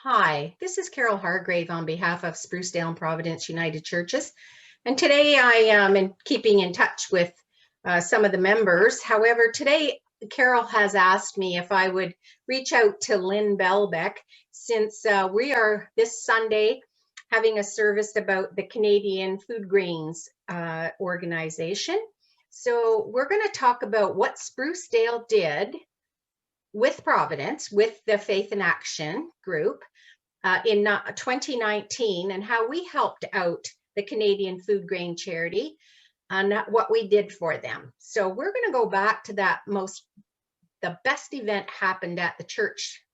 Hi, this is Carol Hargrave on behalf of Sprucedale and Providence United Churches. And today I am keeping in touch with some of the members. However, today Carol has asked me if I would reach out to Lynn Belbeck since we are this Sunday having a service about the Canadian Food Grains organization. So we're going to talk about what Sprucedale did with Providence, with the Faith in Action group in 2019, and how we helped out the Canadian Food Grain Charity and what we did for them. So we're going to go back to the best event happened at the church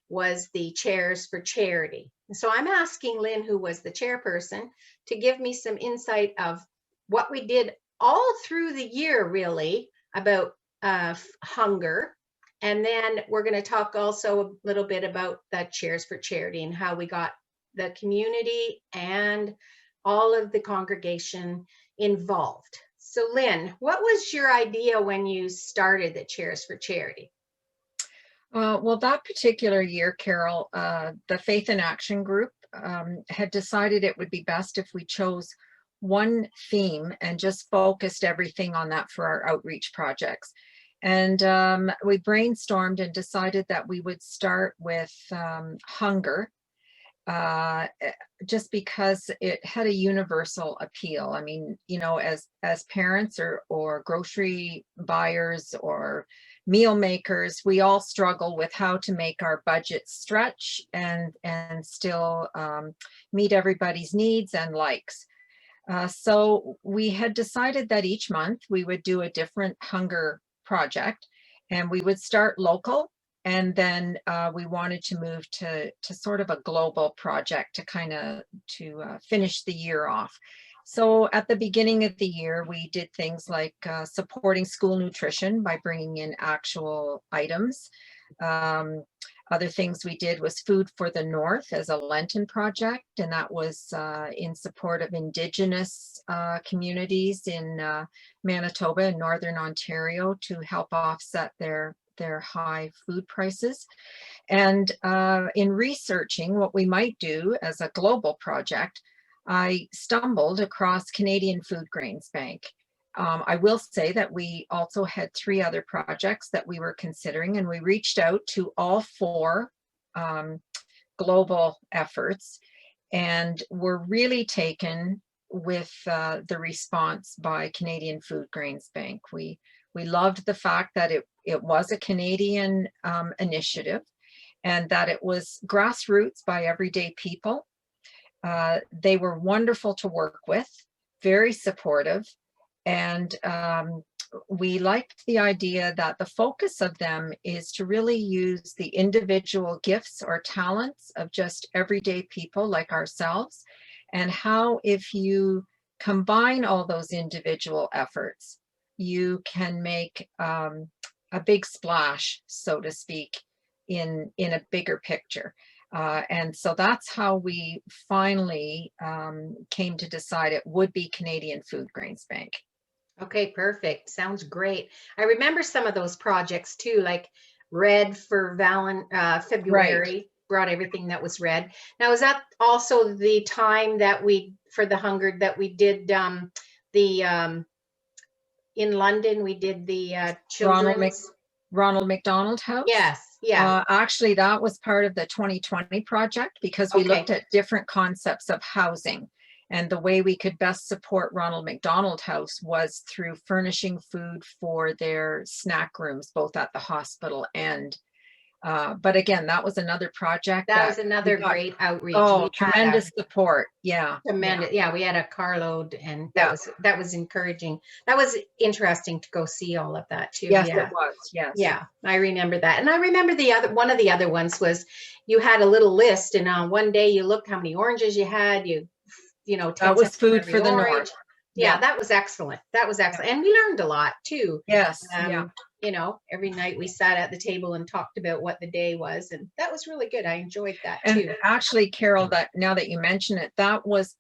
was the Chairs for Charity. So I'm asking Lynn, who was the chairperson, to give me some insight of what we did all through the year, really, about hunger. And then we're going to talk also a little bit about the Chairs for Charity and how we got the community and all of the congregation involved. So Lynn, what was your idea when you started the Chairs for Charity? Well, that particular year, Carol, the Faith in Action group had decided it would be best if we chose one theme and just focused everything on that for our outreach projects. And we brainstormed and decided that we would start with hunger, just because it had a universal appeal. I mean, you know, as parents or grocery buyers or meal makers, we all struggle with how to make our budgets stretch and still meet everybody's needs and likes. So we had decided that each month we would do a different hunger project, and we would start local, and then we wanted to move to sort of a global project to finish the year off. So at the beginning of the year, we did things like supporting school nutrition by bringing in actual items. Other things we did was Food for the North as a Lenten project, and that was in support of Indigenous communities in Manitoba and Northern Ontario to help offset their high food prices. And in researching what we might do as a global project, I stumbled across Canadian Food Grains Bank. I will say that we also had 3 other projects that we were considering, and we reached out to all 4 global efforts, and were really taken with the response by Canadian Food Grains Bank. We loved the fact that it was a Canadian initiative, and that it was grassroots by everyday people. They were wonderful to work with, very supportive. And we liked the idea that the focus of them is to really use the individual gifts or talents of just everyday people like ourselves, and how if you combine all those individual efforts, you can make a big splash, so to speak, in a bigger picture. And so that's how we finally came to decide it would be Canadian Food Grains Bank. Okay, perfect. Sounds great. I remember some of those projects too, like Red for February, right. Brought everything that was red. Now, is that also the time that for the hunger that we did in London, we did the children's? Ronald McDonald House? Yes, yeah. Actually, that was part of the 2020 project, because we looked at different concepts of housing. And the way we could best support Ronald McDonald House was through furnishing food for their snack rooms, both at the hospital and, but again, that was another project. That was another great outreach. Oh, tremendous support. Yeah. Tremendous. Yeah, we had a carload, and that was encouraging. That was interesting to go see all of that too. Yes, yeah. It was. Yes. Yeah, I remember that. And I remember one of the other ones was you had a little list, and one day you looked how many oranges you had. You know, that was Food for the North. Yeah, that was excellent. That was excellent. And we learned a lot too. Yes. You know, every night we sat at the table and talked about what the day was. And that was really good. I enjoyed that too. And actually, Carol, that now that you mention it, that was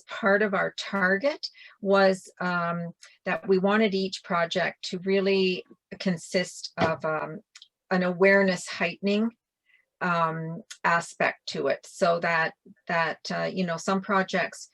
part of our target, was that we wanted each project to really consist of an awareness heightening aspect to it, so that you know, some projects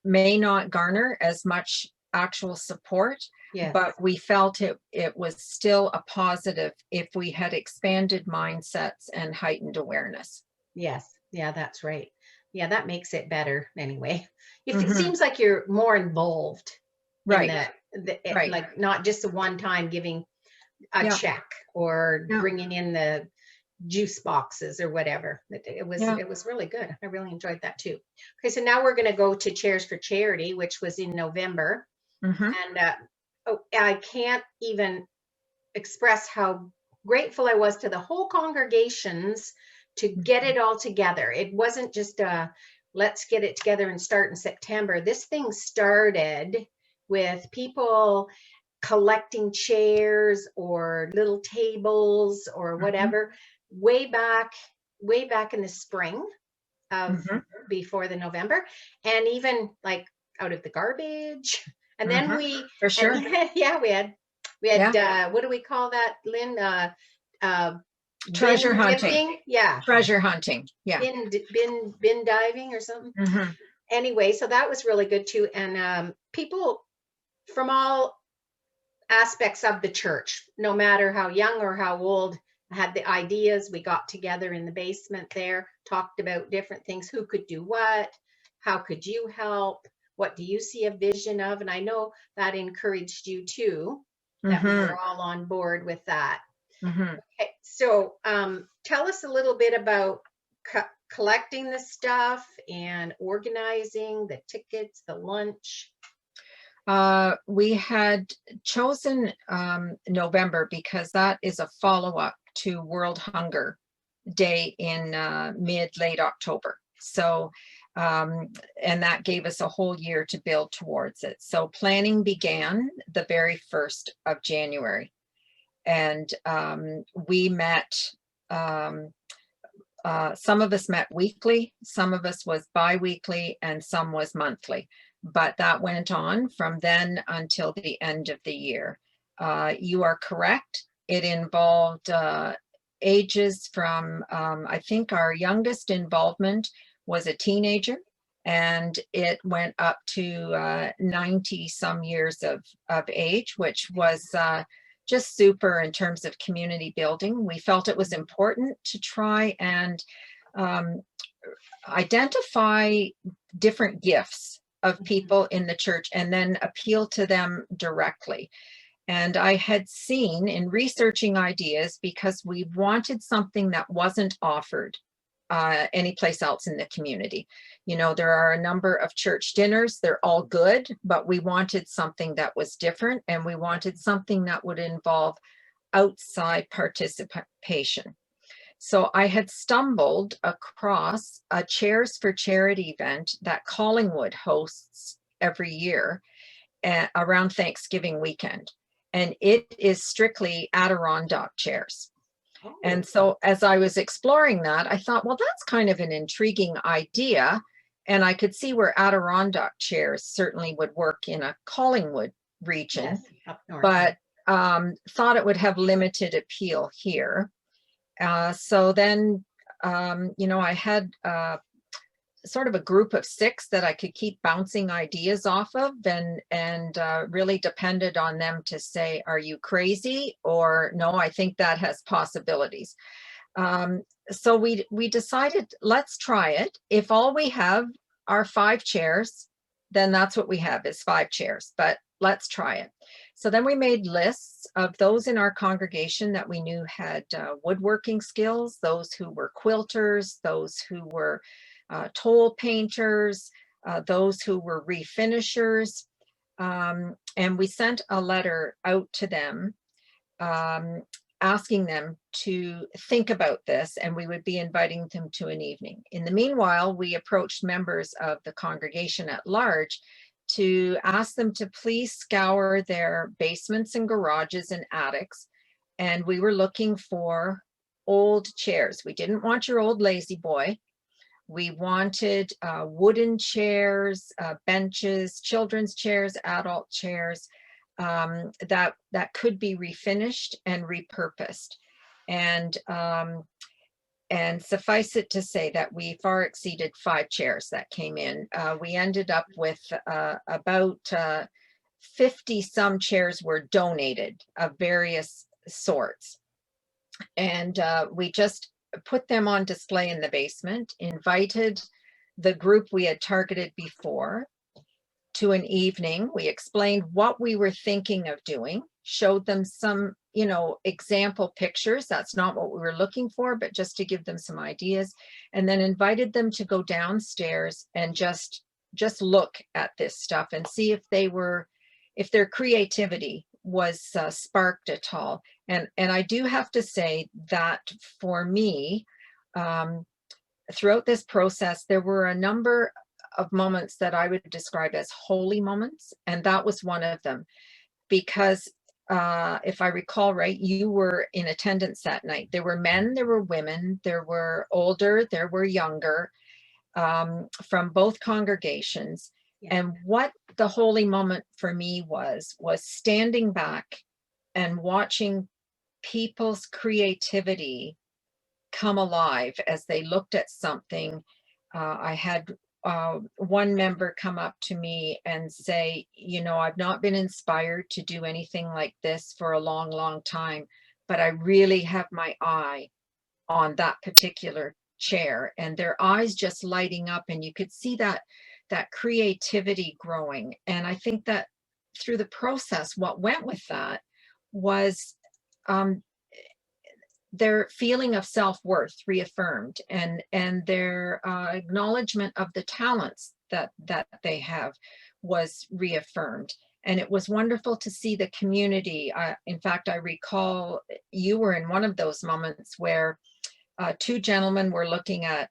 may not garner as much actual support, Yes. but we felt it was still a positive if we had expanded mindsets and heightened awareness. Yes. Yeah, that's right. Yeah, that makes it better anyway. If it Mhm. seems like you're more involved in Right, right. like not just a one time giving a Yeah, check or yeah, bringing in the juice boxes or whatever. yeah. It was really good. I really enjoyed that too. Okay, so now we're going to go to Chairs for Charity, which was in November, Mhm. and oh, I can't even express how grateful I was to the whole congregations to get it all together. It wasn't just let's get it together and start in September. This thing started with people collecting chairs or little tables or Mhm. whatever way back in the spring of Mhm. before the November, and even like out of the garbage. And then Mhm. we For and sure. yeah, we Yeah. had what do we call that, Lynn? Uh Treasure bin hunting. dipping. Yeah, Treasure hunting. Yeah. bin diving or something. Mhm. Anyway, so that was really good too. And people from all aspects of the church, no matter how young or how old, had the ideas. We got together in the basement there, talked about different things, who could do what, how could you help, what do you see a vision of? And I know that encouraged you too, that we Mhm. were all on board with that. Mhm. Okay, so tell us a little bit about collecting the stuff and organizing the tickets, the lunch. We had chosen November because that is a follow-up to World Hunger Day in late October. So, and that gave us a whole year to build towards it. So planning began the very 1st of January. And we met, um, some of us met weekly, some of us was bi-weekly, and some was monthly. But that went on from then until the end of the year. You are correct. It involved ages from, I think our youngest involvement was a teenager, and it went up to 90 some years of age, which was just super in terms of community building. We felt it was important to try and um, identify different gifts of people in the church and then appeal to them directly. And I had seen in researching ideas, because we wanted something that wasn't offered anyplace else in the community. You know, there are a number of church dinners, they're all good, but we wanted something that was different, and we wanted something that would involve outside participation. So I had stumbled across a Chairs for Charity event that Collingwood hosts every year around Thanksgiving weekend. And it is strictly Adirondack chairs. And Oh, so as I was exploring that, I thought, well, that's kind of an intriguing idea. And I could see where Adirondack chairs certainly would work in a Collingwood yes, region, up north. but thought it would have limited appeal here. So then, you know, I had sort of a group of 6 that I could keep bouncing ideas off of, and really depended on them to say, are you crazy? Or no, I think that has possibilities. So we decided, let's try it. If all we have are 5 chairs, then that's what we have, is 5 chairs, but let's try it. So then we made lists of those in our congregation that we knew had woodworking skills, those who were quilters, those who were toll painters, those who were refinishers. And we sent a letter out to them um, asking them to think about this, and we would be inviting them to an evening. In the meanwhile, we approached members of the congregation at large to ask them to please scour their basements and garages and attics. And we were looking for old chairs. We didn't want your old lazy boy. We wanted wooden chairs, benches, children's chairs, adult chairs, that could be refinished and repurposed. And And suffice it to say that we far exceeded 5 chairs that came in. We ended up with about 50 some chairs were donated of various sorts. And we just put them on display in the basement, invited the group we had targeted before to an evening. We explained what we were thinking of doing, showed them some, you know, example pictures. That's not what we were looking for, but just to give them some ideas, and then invited them to go downstairs and just look at this stuff and see if their creativity was sparked at all. And I do have to say that for me, throughout this process, there were a number of moments that I would describe as holy moments, and that was one of them. Because if I recall right, you were in attendance that night. There were men, there were women, there were older, there were younger, from both congregations. Yeah. And what the holy moment for me was standing back and watching people's creativity come alive as they looked at something. I had one member come up to me and say, you know, I've not been inspired to do anything like this for a long, long time, but I really have my eye on that particular chair. And their eyes just lighting up, and you could see that creativity growing. And I think that through the process, what went with that was their feeling of self-worth reaffirmed, and their acknowledgement of the talents that they have was reaffirmed. And it was wonderful to see the community. In fact, I recall you were in one of those moments where two gentlemen were looking at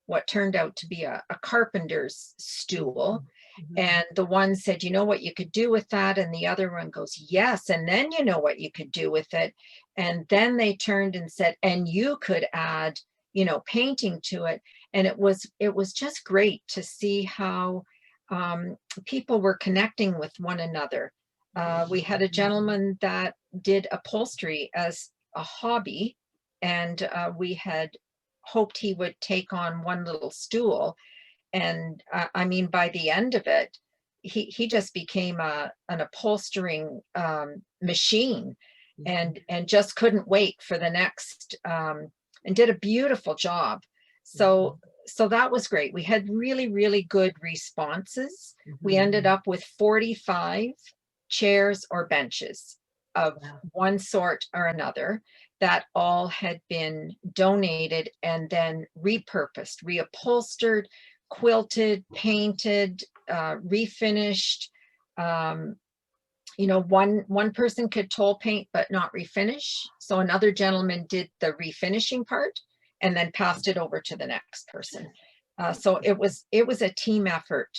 what turned out to be a carpenter's stool. Mm-hmm. And the one said, you know what you could do with that? And the other one goes, yes. And then you know what you could do with it. And then they turned and said, and you could add, you know, painting to it. And it was just great to see how people were connecting with one another. We had a gentleman that did upholstery as a hobby, and we had hoped he would take on one little stool. And I mean, by the end of it, he just became an upholstering machine, and just couldn't wait for the next, and did a beautiful job. So that was great. We had really, really good responses. We ended up with 45 chairs or benches of one sort or another that all had been donated and then repurposed, reupholstered, quilted, painted, refinished. You know, one person could toll paint but not refinish, so another gentleman did the refinishing part and then passed it over to the next person. So it was a team effort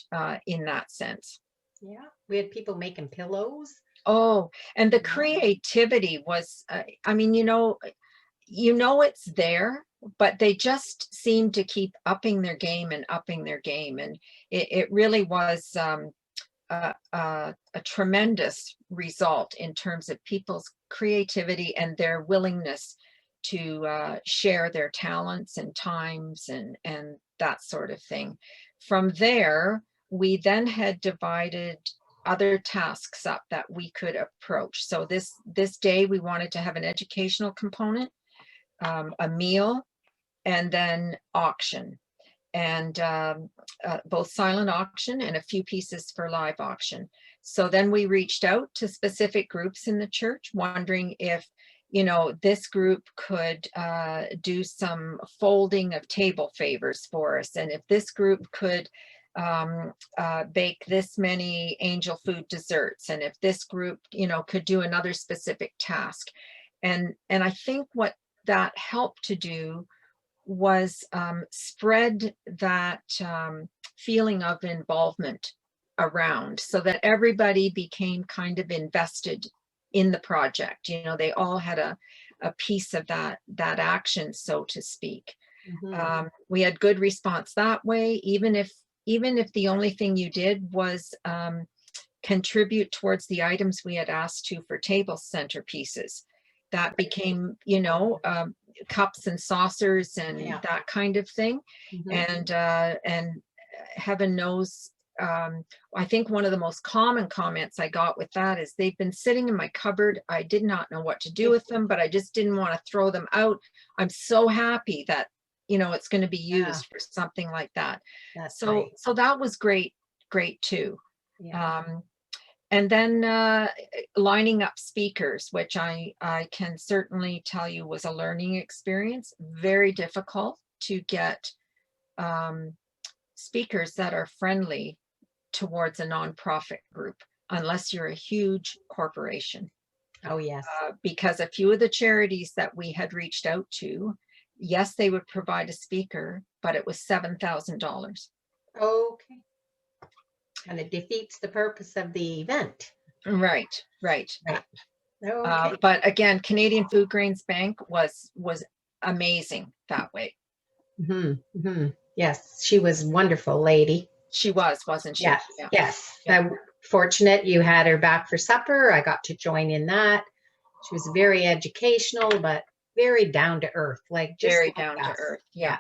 in that sense. Yeah, we had people making pillows. Oh, and the creativity was, I mean, you know it's there, but they just seem to keep upping their game and upping their game. And it really was a tremendous result in terms of people's creativity and their willingness to share their talents and times and that sort of thing. From there, we then had divided other tasks up that we could approach. So this day we wanted to have an educational component, a meal, and then auction, and both silent auction and a few pieces for live auction. So then we reached out to specific groups in the church, wondering if, you know, this group could do some folding of table favors for us, and if this group could bake this many angel food desserts, and if this group, you know, could do another specific task. And I think what that helped to do was spread that feeling of involvement around, so that everybody became kind of invested in the project. You know, they all had a piece of that action, so to speak. We had good response that way, even if the only thing you did was contribute towards the items we had asked to for table centerpieces. That became, you know, cups and saucers and Yeah. that kind of thing. Mhm. And heaven knows, I think one of the most common comments I got with that is, they've been sitting in my cupboard. I did not know what to do with them, but I just didn't want to throw them out. I'm so happy that, you know, it's going to be Yeah, used for something like that. that's So, right. so that was great too. Yeah. And then lining up speakers, which I can certainly tell you was a learning experience. Very difficult to get speakers that are friendly towards a nonprofit group, unless you're a huge corporation. Oh, yes. Because a few of the charities that we had reached out to, yes, they would provide a speaker, but it was $7,000. Okay. And it defeats the purpose of the event. Right, right. Right. Okay. But again, Canadian Food Grains Bank was amazing that way. Yes, she was a wonderful lady. She was, wasn't she? Yes, Yeah. yes. Yeah. I'm fortunate you had her back for supper. I got to join in that. She was very educational, but very down to earth, like just Very like down to us. earth. Yeah.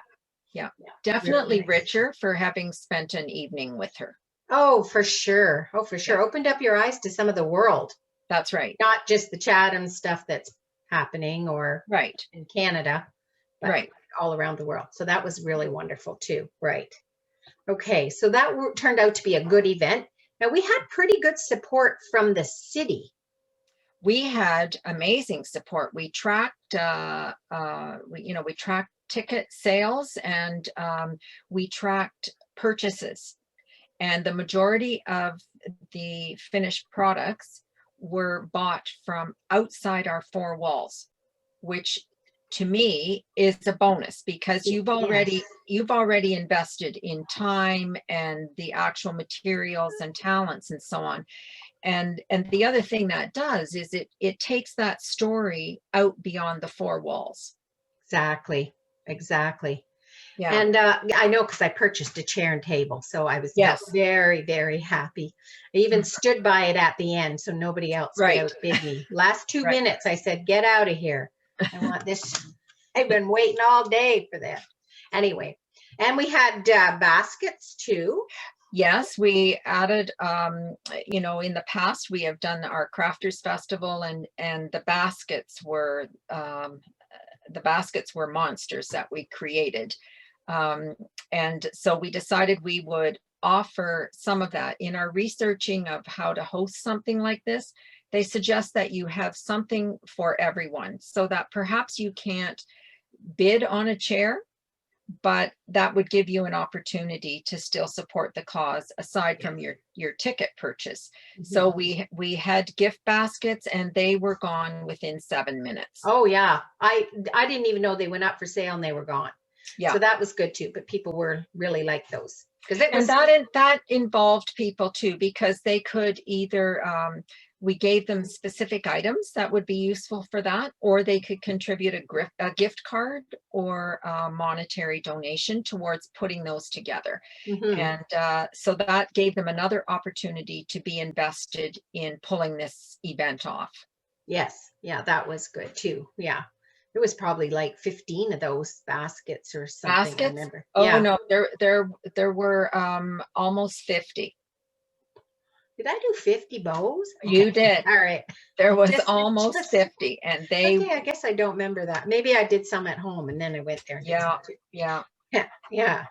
Yeah. Definitely Very nice. richer for having spent an evening with her. Oh, for sure. Oh, for sure. Yeah. Opened up your eyes to some of the world, That's right. not just the Chatham stuff that's happening or Right. in Canada, but Right. all around the world. So that was really wonderful too. Right. Okay. So that turned out to be a good event. Now we had pretty good support from the city. We had amazing support. We tracked, we tracked ticket sales, and we tracked purchases. And the majority of the finished products were bought from outside our four walls, which to me is a bonus, because you've already invested in time and the actual materials and talents and so on. And the other thing that does is it takes that story out beyond the four walls. Exactly. Exactly. Yeah. And I know because I purchased a chair and table, so I was Yes. very, very happy. I even stood by it at the end so nobody else could Right. outbid me. Last 2 Right. minutes, I said, "Get out of here! I want this." I've been waiting all day for that. Anyway, and we had baskets too. Yes, we added, in the past, we have done our Crafters Festival, and the baskets were monsters that we created. And so we decided we would offer some of that. In our researching of how to host something like this, they suggest that you have something for everyone, so that perhaps you can't bid on a chair, but that would give you an opportunity to still support the cause aside from your ticket purchase. So we had gift baskets, and they were gone within 7 minutes. Oh yeah, I didn't even know they went up for sale and they were gone. Yeah. So that was good too. But people were really like those, because it was, and that involved people too, because they could either we gave them specific items that would be useful for that, or they could contribute a gift card or a monetary donation towards putting those together. And so that gave them another opportunity to be invested in pulling this event off. Yes. Yeah, that was good too. Yeah. There was probably like 15 of those baskets or something. Baskets? I remember. Oh Yeah. no, there were almost 50. Did I do 50 bows? You Okay. did. All right. There was almost 50, and they. Okay, I guess I don't remember that. Maybe I did some at home and then I went there. And did some too. Yeah. Yeah.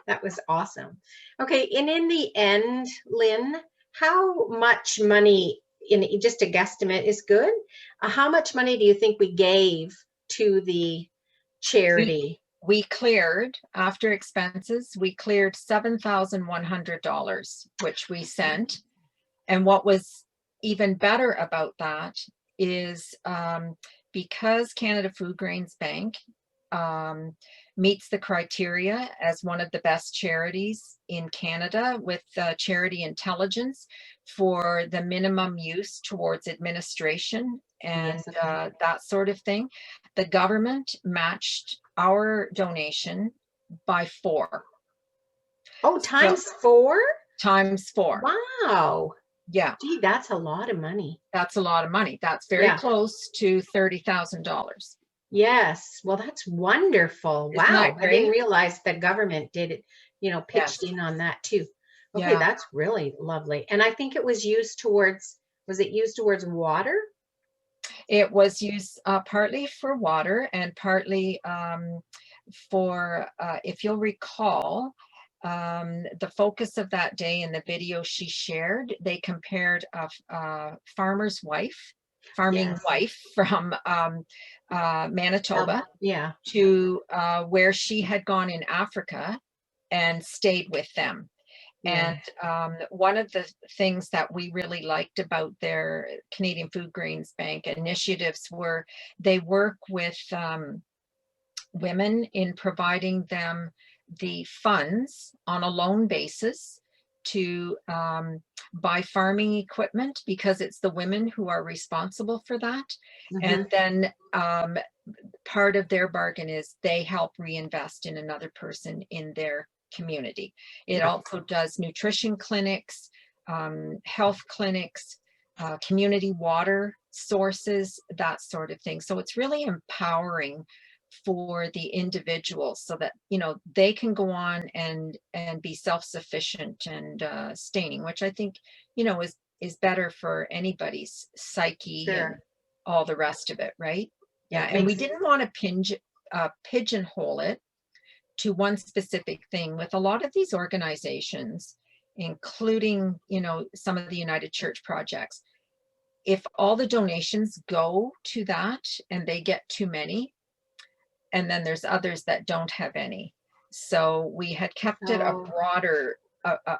That was awesome. Okay. And in the end, Lynn, how much money, in just a guesstimate is good? How much money do you think we gave to the charity? We cleared, after expenses, we cleared $7,100, which we sent. And what was even better about that is because Canada Food Grains Bank meets the criteria as one of the best charities in Canada with Chairity Intelligence for the minimum use towards administration and that sort of thing. The government matched our donation by 4. Oh, times 4? Times 4. Wow. Yeah. Gee, that's a lot of money. That's a lot of money. That's very close to $30,000. Yes. Well, that's wonderful. Isn't Wow. that I didn't great? realize the government did it, pitched Yes. in on that too. Okay, Yeah. that's really lovely. And I think it was used towards, was it used towards water? It was used partly for water and partly for, if you'll recall, the focus of that day in the video she shared, they compared a farmer's wife, farming Yes. wife from Manitoba Yeah. to where she had gone in Africa and stayed with them. Yeah. And one of the things that we really liked about their Canadian Food Grains Bank initiatives were they work with women in providing them the funds on a loan basis to buy farming equipment, because it's the women who are responsible for that. And Mhm. then part of their bargain is they help reinvest in another person in their community. It Right. also does nutrition clinics, health clinics, community water sources, that sort of thing. So it's really empowering for the individuals so that they can go on and be self-sufficient and sustaining, which I think is better for anybody's psyche and Sure. all the rest of it, right? Yeah, It and we makes didn't want to pigeonhole it to one specific thing. With a lot of these organizations, including some of the United Church projects, if all the donations go to that and they get too many, and then there's others that don't have any. So we had kept it so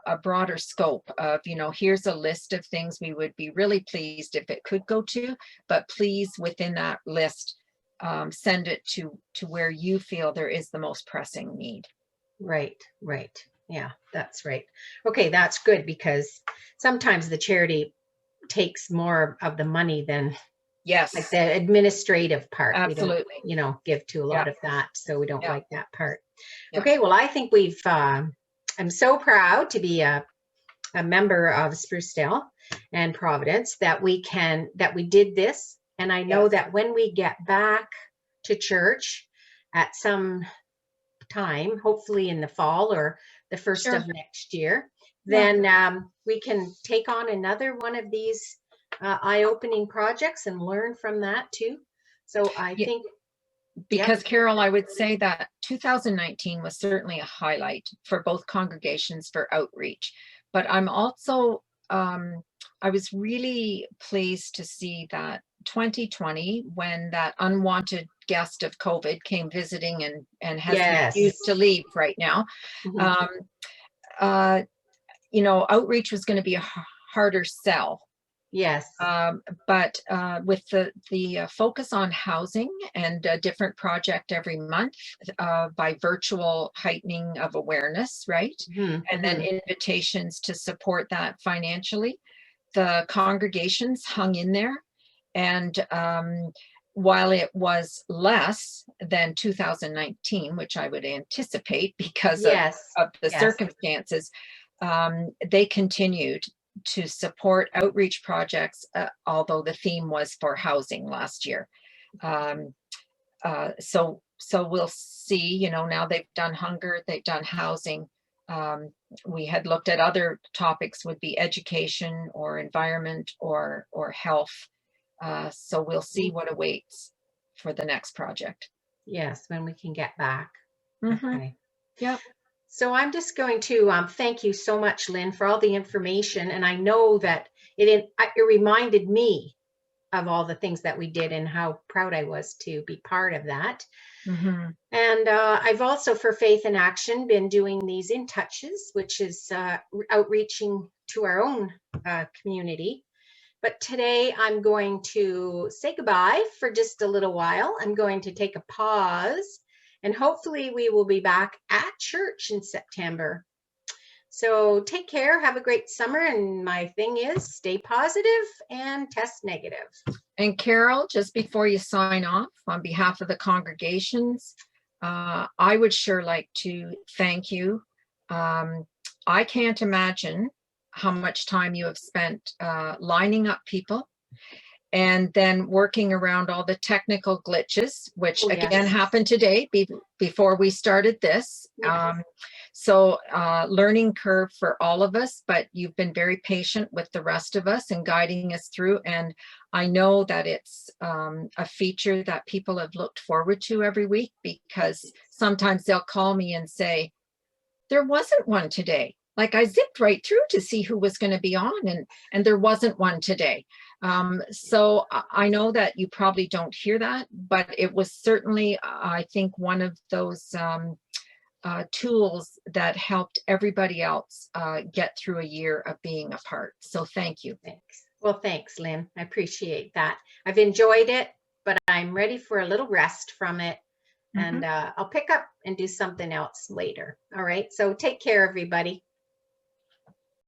a broader scope of, here's a list of things we would be really pleased if it could go to, but please within that list, send it to where you feel there is the most pressing need. right, right. Yeah, that's right. Okay, that's good because sometimes the charity takes more of the money than like Yes, the administrative part. We don't, absolutely. give to a Yeah, lot of that, so we don't yeah, like that part. yeah. Okay, well, I think I'm so proud to be a member of Sprucedale and Providence that we did this. And I know Yes, that when we get back to church at some time, hopefully in the fall or the first of sure. next year, Yeah. then we can take on another one of these eye-opening projects and learn from that too. So I Yeah, think, yep, because Carol, I would say that 2019 was certainly a highlight for both congregations for outreach. But I'm also, I was really pleased to see that 2020, when that unwanted guest of COVID came visiting and has yes, refused to leave right now, mhm, um, uh, outreach was going to be a harder sell. yes, But with the focus on housing and a different project every month, by virtual heightening of awareness, right? mhm, And then mhm, invitations to support that financially, the congregations hung in there. And while it was less than 2019, which I would anticipate because yes, of the yes, circumstances, they continued to support outreach projects, although the theme was for housing last year. Um, so we'll see, now they've done hunger, they've done housing. We had looked at other topics, would be education or environment or health. So we'll see what awaits for the next project. yes, when we can get back. Mm-hmm. Okay. Yep. So I'm just going to thank you so much, Lynn, for all the information. And I know that it reminded me of all the things that we did and how proud I was to be part of that. Mm-hmm. And I've also, for Faith in Action, been doing these In Touches, which is outreaching to our own community. But today I'm going to say goodbye for just a little while. I'm going to take a pause and hopefully we will be back at church in September. So take care, have a great summer. And my thing is stay positive and test negative. And Carol, just before you sign off, on behalf of the congregations, I would sure like to thank you. I can't imagine how much time you have spent lining up people and then working around all the technical glitches, which Oh, again yes. happened today before we started this. Yes. So learning curve for all of us, but you've been very patient with the rest of us and guiding us through. And I know that it's a feature that people have looked forward to every week, because sometimes they'll call me and say, there wasn't one today. Like, I zipped right through to see who was going to be on, and there wasn't one today. So I know that you probably don't hear that, but it was certainly, I think, one of those tools that helped everybody else get through a year of being apart. So thank you. Thanks. Well, thanks, Lynn. I appreciate that. I've enjoyed it, but I'm ready for a little rest from it. And I'll pick up and do something else later. All right. So take care, everybody.